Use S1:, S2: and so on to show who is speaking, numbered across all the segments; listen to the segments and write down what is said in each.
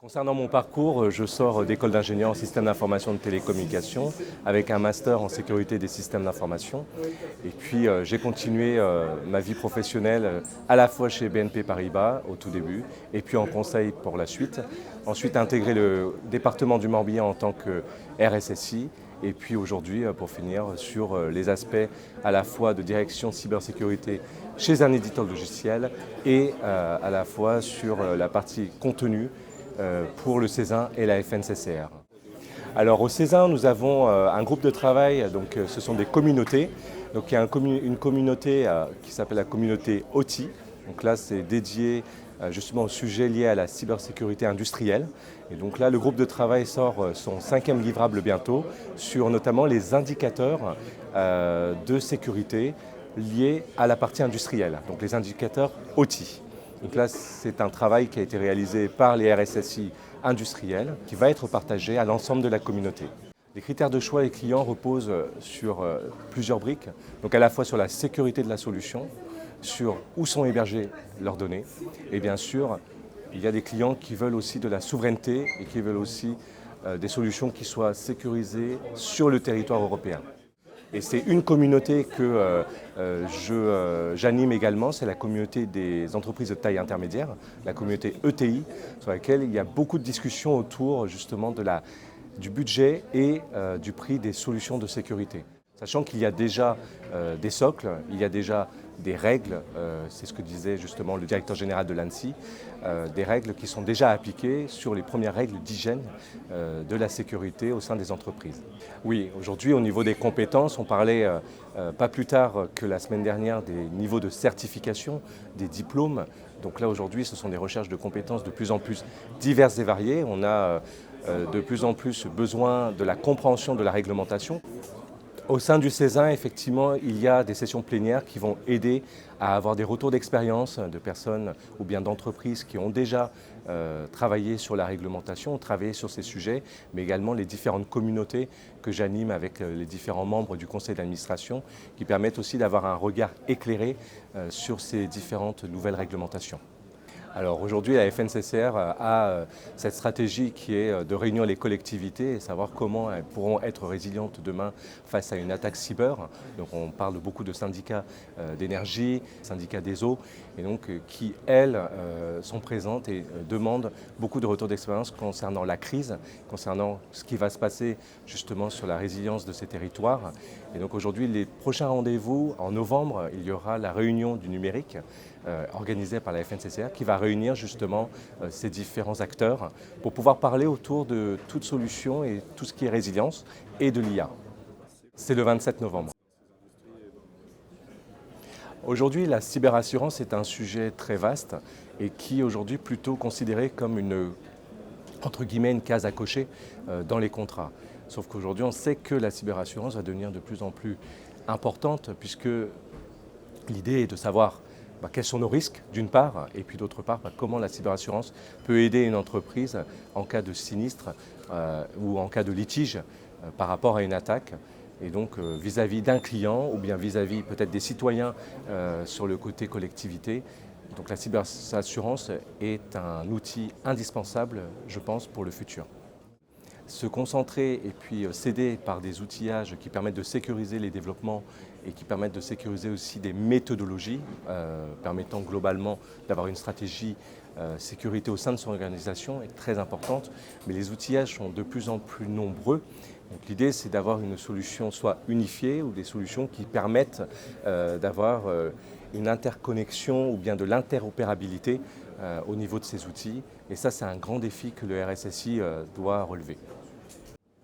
S1: Concernant mon parcours, je sors d'école d'ingénieur en système d'information de télécommunications avec un master en sécurité des systèmes d'information. Et puis j'ai continué ma vie professionnelle à la fois chez BNP Paribas au tout début et puis en conseil pour la suite. Ensuite intégré le département du Morbihan en tant que RSSI. Et puis aujourd'hui, pour finir, sur les aspects à la fois de direction cybersécurité chez un éditeur logiciel et à la fois sur la partie contenu pour le CESIN et la FNCCR. Alors au CESIN, nous avons un groupe de travail, donc ce sont des communautés. Donc il y a une communauté qui s'appelle la communauté OTI. Donc là, c'est dédié justement au sujet lié à la cybersécurité industrielle. Et donc là, le groupe de travail sort son 5e livrable bientôt sur notamment les indicateurs de sécurité liés à la partie industrielle, donc les indicateurs OTI. Donc là, c'est un travail qui a été réalisé par les RSSI industriels qui va être partagé à l'ensemble de la communauté. Les critères de choix des clients reposent sur plusieurs briques, donc à la fois sur la sécurité de la solution, sur où sont hébergées leurs données, et bien sûr, il y a des clients qui veulent aussi de la souveraineté et qui veulent aussi des solutions qui soient sécurisées sur le territoire européen. Et c'est une communauté que j'anime également, c'est la communauté des entreprises de taille intermédiaire, la communauté ETI, sur laquelle il y a beaucoup de discussions autour justement du budget et du prix des solutions de sécurité. Sachant qu'il y a déjà des socles, il y a déjà des règles, c'est ce que disait justement le directeur général de l'ANSSI, des règles qui sont déjà appliquées sur les premières règles d'hygiène de la sécurité au sein des entreprises. Oui, aujourd'hui au niveau des compétences, on parlait pas plus tard que la semaine dernière des niveaux de certification, des diplômes. Donc là aujourd'hui ce sont des recherches de compétences de plus en plus diverses et variées. On a de plus en plus besoin de la compréhension de la réglementation. Au sein du CESIN, effectivement, il y a des sessions plénières qui vont aider à avoir des retours d'expérience de personnes ou bien d'entreprises qui ont déjà travaillé sur la réglementation, travaillé sur ces sujets, mais également les différentes communautés que j'anime avec les différents membres du conseil d'administration qui permettent aussi d'avoir un regard éclairé sur ces différentes nouvelles réglementations. Alors aujourd'hui, la FNCCR a cette stratégie qui est de réunir les collectivités et savoir comment elles pourront être résilientes demain face à une attaque cyber. Donc on parle beaucoup de syndicats d'énergie, syndicats des eaux, et donc qui, elles, sont présentes et demandent beaucoup de retours d'expérience concernant la crise, concernant ce qui va se passer justement sur la résilience de ces territoires. Et donc aujourd'hui, les prochains rendez-vous, en novembre, il y aura la réunion du numérique organisée par la FNCCR qui va réunir justement ces différents acteurs pour pouvoir parler autour de toute solution et tout ce qui est résilience et de l'IA. C'est le 27 novembre. Aujourd'hui, la cyberassurance est un sujet très vaste et qui est aujourd'hui plutôt considéré comme entre guillemets, une case à cocher dans les contrats. Sauf qu'aujourd'hui, on sait que la cyberassurance va devenir de plus en plus importante puisque l'idée est de savoir quels sont nos risques, d'une part, et puis d'autre part, comment la cyberassurance peut aider une entreprise en cas de sinistre ou en cas de litige par rapport à une attaque. Et donc vis-à-vis d'un client ou bien vis-à-vis peut-être des citoyens sur le côté collectivité. Donc la cyberassurance est un outil indispensable, je pense, pour le futur. Se concentrer et puis s'aider par des outillages qui permettent de sécuriser les développements et qui permettent de sécuriser aussi des méthodologies permettant globalement d'avoir une stratégie sécurité au sein de son organisation est très importante. Mais les outillages sont de plus en plus nombreux. Donc l'idée, c'est d'avoir une solution soit unifiée ou des solutions qui permettent d'avoir une interconnexion ou bien de l'interopérabilité au niveau de ces outils. Et ça, c'est un grand défi que le RSSI doit relever.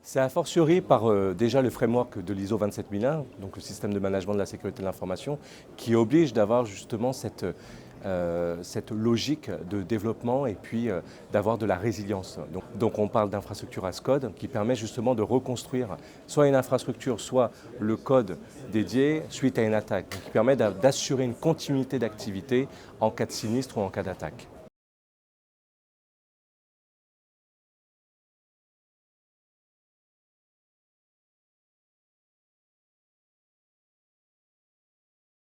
S1: C'est a fortiori par déjà le framework de l'ISO 27001, donc le système de management de la sécurité de l'information, qui oblige d'avoir justement cette logique de développement et puis d'avoir de la résilience. Donc on parle d'infrastructure as code qui permet justement de reconstruire soit une infrastructure, soit le code dédié suite à une attaque, qui permet d'assurer une continuité d'activité en cas de sinistre ou en cas d'attaque.